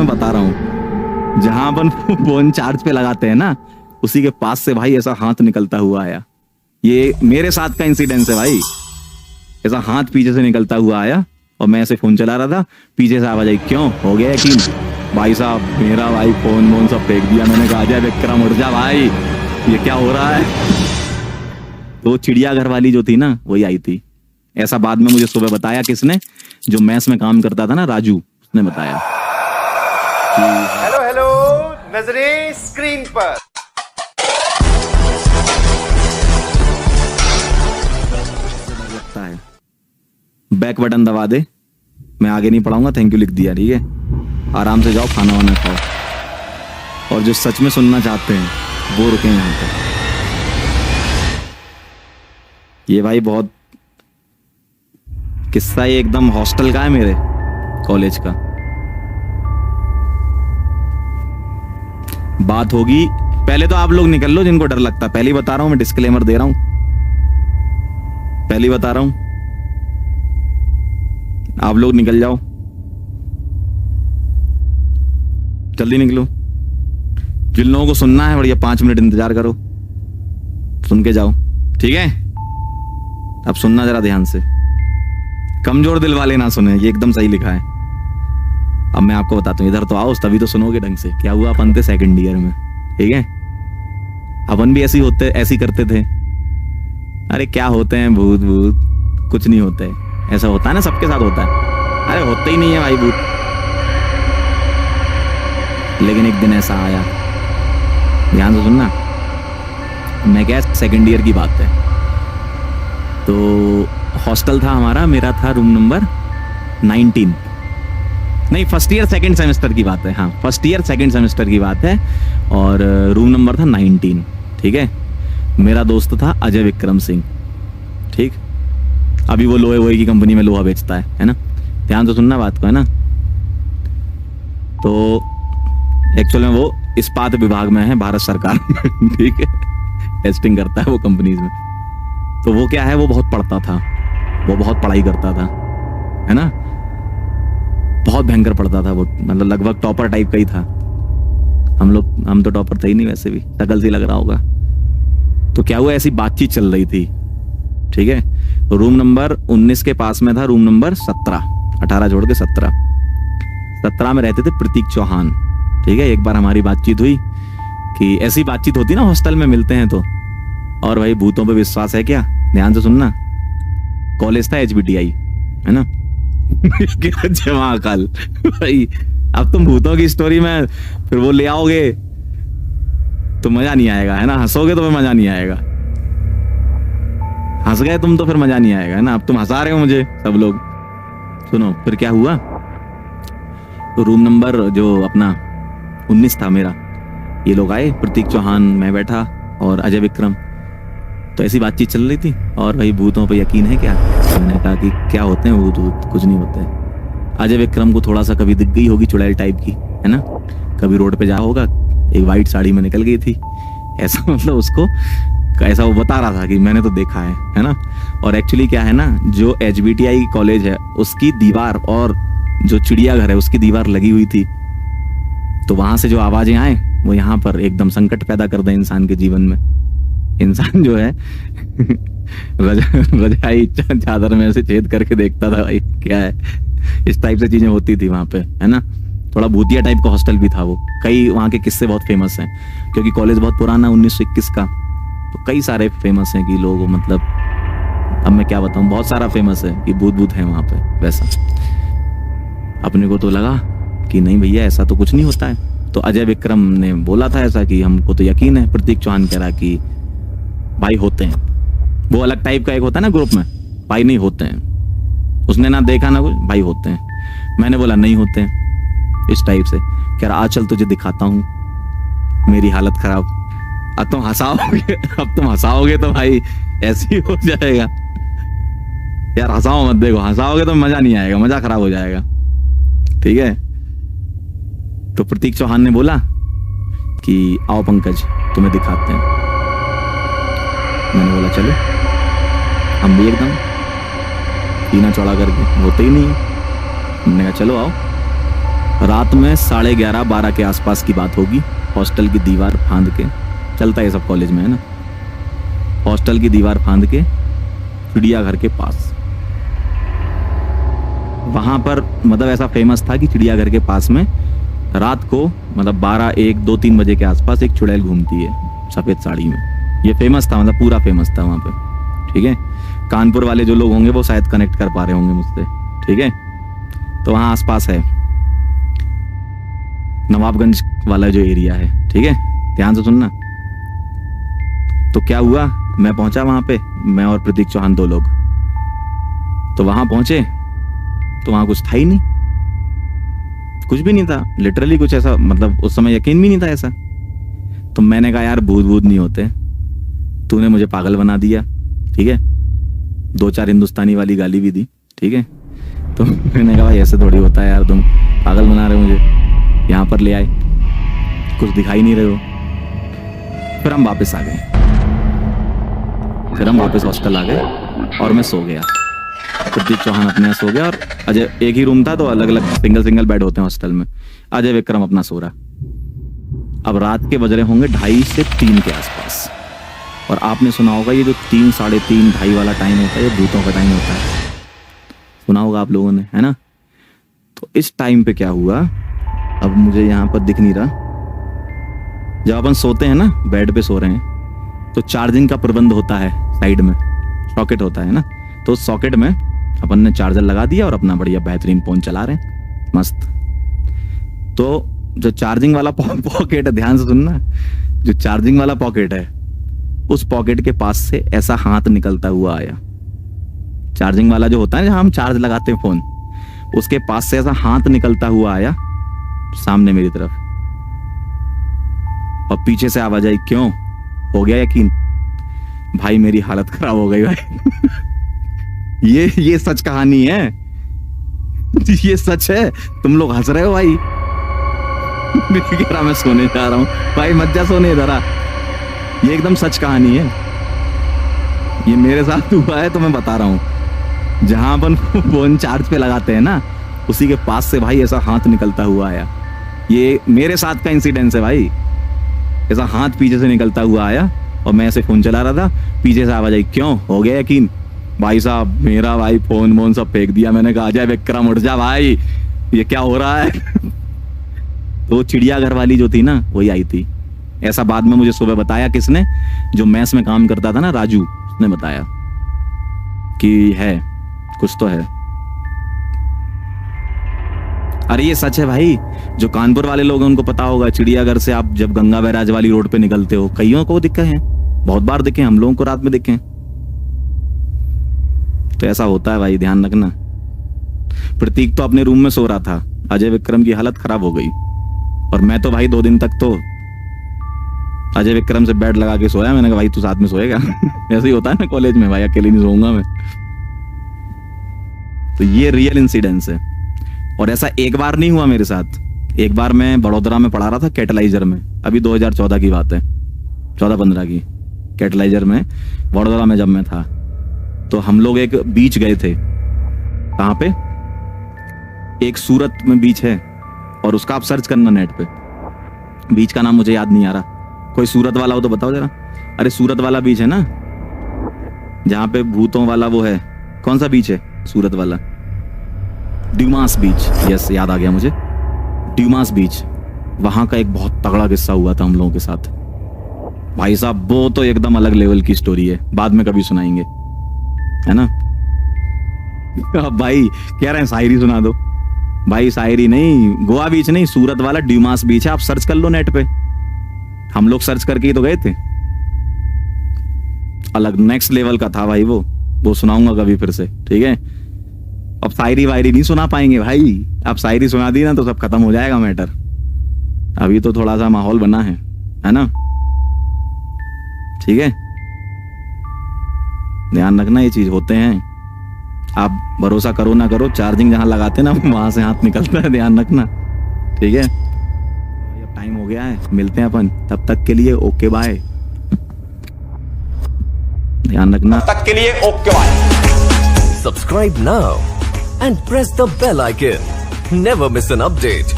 मैं बता रहा हूँ, जहां अपन फोन चार्ज पे लगाते हैं ना, उसी के पास से भाई ऐसा हाथ निकलता हुआ आया। ये मेरे साथ का इंसिडेंस है भाई। ऐसा हाथ पीछे से निकलता हुआ आया और मैं ऐसे फोन चला रहा था, पीछे से आवाज आई, क्यों हो गया यकीन? भाई साहब मेरा भाई फोन सब फेंक दिया। मैंने कहा अजय विक्रम उठ जा भाई, ये क्या हो रहा है? तो चिड़ियाघर वाली जो थी ना, वही आई थी। ऐसा बाद में मुझे सुबह बताया किसने, जो मैस में काम करता था ना, राजू, उसने बताया। हेलो हेलो, नजरें स्क्रीन पर। लगता है बैक बटन दबा दे, मैं आगे नहीं पढ़ाऊंगा, थैंक यू लिख दिया, ठीक है? आराम से जाओ, खाना वाना खाओ, और जो सच में सुनना चाहते हैं वो रुके यहाँ पे। ये भाई बहुत किस्सा, ये एकदम हॉस्टल का है, मेरे कॉलेज का। बात होगी, पहले तो आप लोग निकल लो जिनको डर लगता है। पहले ही बता रहा हूं, मैं डिस्क्लेमर दे रहा हूं, पहले ही बता रहा हूं, आप लोग निकल जाओ, जल्दी निकलो। जिन लोगों को सुनना है बढ़िया 5 मिनट इंतजार करो, सुन के जाओ, ठीक है? अब सुनना जरा ध्यान से, कमजोर दिल वाले ना सुने, ये एकदम सही लिखा है। अब मैं आपको बताता हूँ, इधर तो आओ, तभी तो सुनोगे ढंग से। क्या हुआ, अपन थे सेकंड ईयर में, ठीक है? अपन भी ऐसी करते थे। अरे क्या होते हैं भूत भूत, कुछ नहीं होता है। ऐसा होता है ना, सबके साथ होता है। अरे होते ही नहीं है भाई भूत। लेकिन एक दिन ऐसा आया, ध्यान से सुनना, मैं क्या, सेकंड ईयर की बात है। तो हॉस्टल था हमारा, मेरा था रूम नंबर 19, नहीं फर्स्ट ईयर सेकंड सेमेस्टर की बात है, हाँ फर्स्ट ईयर सेकंड सेमेस्टर की बात है, और रूम नंबर था 19, ठीक है? मेरा दोस्त था अजय विक्रम सिंह, ठीक? अभी वो लोहे वोहे की कंपनी में लोहा बेचता है ना? ध्यान से सुनना बात को, है ना? तो एक्चुअल में वो इस्पात विभाग में है, भारत सरकार में, ठीक है? टेस्टिंग करता है वो कंपनीज में। तो वो क्या है, वो बहुत पढ़ता था, वो बहुत पढ़ाई करता था, है ना? बहुत भयंकर पढ़ता था वो, मतलब लगभग टॉपर टाइप का ही था। हम तो टॉपर थे ही नहीं, वैसे भी शकल से लग रहा होगा। तो क्या हुआ, ऐसी बातचीत चल रही थी, ठीक है? तो रूम नंबर 19 के पास में था रूम नंबर 17, 18 छोड़ के 17 में रहते थे प्रतीक चौहान, ठीक है? एक बार हमारी बातचीत हुई कि ऐसी बातचीत होती ना हॉस्टल में मिलते हैं तो, और भाई भूतों पे विश्वास है क्या? ध्यान से सुनना, कॉलेज था HBTI, है ना? जमा कल भाई, अब तुम भूतों की स्टोरी में फिर वो ले आओगे तो मजा नहीं आएगा, है ना? हंसोगे तो फिर मजा नहीं आएगा, हंस गए तुम तो फिर मजा नहीं आएगा, है ना? अब तुम हंसा रहे हो मुझे सब लोग। सुनो फिर क्या हुआ, तो रूम नंबर जो अपना 19 था मेरा, ये लोग आए, प्रतीक चौहान, मैं बैठा और अजय विक्रम। तो ऐसी बातचीत चल रही थी, और भाई भूतों पे यकीन है क्या? मैंने कहा कि क्या होते हैं भूत भूत, कुछ नहीं होते हैं। अजय विक्रम को थोड़ा सा कभी दिख गई होगी चुड़ैल टाइप की, है ना? कभी रोड पे जा होगा, एक वाइट साड़ी में निकल गई थी, ऐसा मतलब उसको ऐसा वो बता रहा था कि मैंने तो देखा है ना? और एक्चुअली क्या है ना, जो HBTI कॉलेज है उसकी दीवार और जो चिड़ियाघर है उसकी दीवार लगी हुई थी। तो वहां से जो आवाजें आए वो यहाँ पर एकदम संकट पैदा कर दे इंसान के जीवन में। इंसान जो है रजाई चादर में से छेद करके देखता था भाई क्या है, इस टाइप से चीजें होती थी वहां पे, है ना? थोड़ा भूतिया टाइप का हॉस्टल भी था वो। कई वहाँ के किस्से बहुत फेमस हैं, क्योंकि कॉलेज बहुत पुराना 1921 का, तो कई सारे फेमस हैं कि लोग, मतलब अब मैं क्या बताऊं, बहुत सारा फेमस है कि भूत भूत है वहां पे। वैसा अपने को तो लगा कि नहीं भैया ऐसा तो कुछ नहीं होता है। तो अजय विक्रम ने बोला था ऐसा कि हमको तो यकीन है। प्रतीक चौहान कह रहा कि भाई होते हैं, वो अलग टाइप का एक होता है ना ग्रुप में, भाई नहीं होते हैं, उसने ना देखा ना कुछ, भाई होते हैं। मैंने बोला नहीं होते हैं, इस टाइप से। कह रहा आ चल तुझे दिखाता हूँ, मेरी हालत खराब। अब तुम हंसाओगे तो भाई ऐसे ही हो जाएगा यार, हंसाओ मत, देखो हंसाओगे तो मजा नहीं आएगा, मजा खराब हो जाएगा, ठीक है? तो प्रतीक चौहान ने बोला कि आओ पंकज तुम्हें दिखाते हैं। मैंने बोला चलो, हम भी एकदम सीना चौड़ा करके, होते ही नहीं है। मैंने कहा चलो आओ। रात में 11:30-12 के आसपास की बात होगी। हॉस्टल की दीवार फांद के, चलता है सब कॉलेज में, है ना, हॉस्टल की दीवार फांद के चिड़ियाघर के पास, वहां पर मतलब ऐसा फेमस था कि चिड़ियाघर के पास में रात को मतलब 12, 1, 2, 3 बजे के आसपास एक चुड़ैल घूमती है सफेद साड़ी में। ये फेमस था, मतलब पूरा फेमस था वहां पे, ठीक है। कानपुर वाले जो लोग होंगे वो शायद कनेक्ट कर पा रहे होंगे मुझसे, ठीक है। तो वहाँ आसपास है नवाबगंज वाला जो एरिया है, ठीक है, ध्यान से सुनना। तो क्या हुआ, मैं पहुंचा वहां पे, मैं और प्रतीक चौहान 2 लोग। तो वहां पहुंचे तो वहां कुछ था ही नहीं, कुछ भी नहीं था, लिटरली कुछ ऐसा, मतलब उस समय यकीन भी नहीं था ऐसा। तो मैंने कहा यार भूत नहीं होते, तूने मुझे पागल बना दिया, ठीक है, 2-4 हिंदुस्तानी वाली गाली भी दी, ठीक है। तो मैंने कहा भाई ऐसे थोड़ी होता है यार, तुम पागल बना रहे हो मुझे, यहाँ पर ले आए, कुछ दिखाई नहीं रहे हो। फिर हम वापस आ गए, फिर हम वापस हॉस्टल आ गए और मैं सो गया। प्रतीक चौहान अपने यहाँ सो गया और अजय, एक ही रूम था तो अलग अलग सिंगल बेड होते हैं हॉस्टल में। अजय विक्रम अपना सो रहा। अब रात के बज रहे होंगे 2:30 से 3 के आसपास, और आपने सुना होगा ये जो 3, 3:30, 2:30 वाला टाइम होता है ये भूतों का टाइम होता है, सुना होगा आप लोगों ने, है ना। तो इस टाइम पे क्या हुआ, अब मुझे यहाँ पर दिख नहीं रहा। जब अपन सोते हैं ना, बेड पे सो रहे हैं, तो चार्जिंग का प्रबंध होता है साइड में, सॉकेट होता है ना, तो उस सॉकेट में अपन ने चार्जर लगा दिया और अपना बढ़िया बेहतरीन फोन चला रहे हैं, मस्त। तो जो चार्जिंग वाला पॉकेट है, ध्यान से सुनना, जो चार्जिंग वाला पॉकेट है, उस पॉकेट के पास से ऐसा हाथ निकलता हुआ आया। चार्जिंग वाला जो होता है जहां हम चार्ज लगाते हैं फोन, उसके पास से ऐसा हाथ निकलता हुआ आया सामने मेरी तरफ, और पीछे से आवाज आई, क्यों, हो गया यकीन? भाई मेरी हालत खराब हो गई भाई। ये सच कहानी है, ये सच है, तुम लोग हंस रहे हो भाई। कह रहा मैं सोने जा रहा हूं, भाई मत जा सोने इधर आ, ये एकदम सच कहानी है, ये मेरे साथ हुआ है तो मैं बता रहा हूं। जहां अपन फोन चार्ज पे लगाते हैं ना, उसी के पास से भाई ऐसा हाथ निकलता हुआ आया। ये मेरे साथ का इंसिडेंस है भाई, ऐसा हाथ पीछे से निकलता हुआ आया और मैं ऐसे फोन चला रहा था, पीछे से आवाज आई, क्यों, हो गया यकीन? भाई साहब मेरा भाई फोन सब फेंक दिया, मैंने कहा अजय विक्रम उठ जा भाई, ये क्या हो रहा है? तो चिड़ियाघर वाली जो थी ना, वही आई थी। ऐसा बाद में मुझे सुबह बताया किसने, जो मैस में काम करता था ना, राजू, उसने बताया कि है कुछ तो है। अरे ये सच है भाई, जो कानपुर वाले लोग हैं उनको पता होगा। चिड़ियाघर से आप जब गंगा बैराज वाली रोड पे निकलते हो, कईयों को दिखे हैं, बहुत बार दिखे, हम लोगों को रात में दिखे। तो ऐसा होता है भाई, ध्यान रखना। प्रतीक तो अपने रूम में सो रहा था, अजय विक्रम की हालत खराब हो गई, और मैं तो भाई 2 दिन तक तो अजय विक्रम से बेड लगा के सोया। मैंने कहा भाई तू साथ में सोएगा? ऐसे ही होता है ना कॉलेज में, भाई अकेले नहीं सोऊंगा मैं। तो ये रियल इंसिडेंस है, और ऐसा एक बार नहीं हुआ मेरे साथ। एक बार मैं बड़ोदरा में पढ़ा रहा था कैटलाइजर में, अभी 2014 की बात है, 14-15 की, कैटलाइजर में बड़ोदरा में जब मैं था, तो हम लोग एक बीच गए थे। कहाँ पे? एक सूरत में बीच है, और उसका आप सर्च करना नेट पे, बीच का नाम मुझे याद नहीं आ रहा, कोई सूरत वाला हो तो बताओ जरा। अरे सूरत वाला बीच है ना, जहां पे भूतों वाला वो है, कौन सा बीच है सूरत वाला? ड्यूमास बीच, यस याद आ गया मुझे, ड्यूमास बीच। वहां का एक बहुत तगड़ा किस्सा हुआ था हम लोगों के साथ भाई साहब, वो तो एकदम अलग लेवल की स्टोरी है, बाद में कभी सुनाएंगे, है ना। अब भाई कह रहे हैं शायरी सुना दो, भाई शायरी नहीं, गोवा बीच नहीं, सूरत वाला ड्यूमास बीच है, आप सर्च कर लो नेट पे, हम लोग सर्च करके ही तो गए थे। अलग नेक्स्ट लेवल का था भाई वो सुनाऊंगा कभी फिर से, ठीक है। अब शायरी वायरी नहीं सुना पाएंगे भाई, अब शायरी सुना दी ना तो सब खत्म हो जाएगा मैटर। अभी तो थोड़ा सा माहौल बना है ना, ठीक है। ध्यान रखना, ये चीज होते हैं, आप भरोसा करो ना करो, चार्जिंग जहां लगाते ना वहां से हाथ निकलता है, ध्यान रखना, ठीक है। अब टाइम हो गया है, मिलते हैं अपन, तब तक के लिए ओके बाय, ध्यान रखना, तक के लिए okay bye. Subscribe now and press the bell icon. Never miss an update.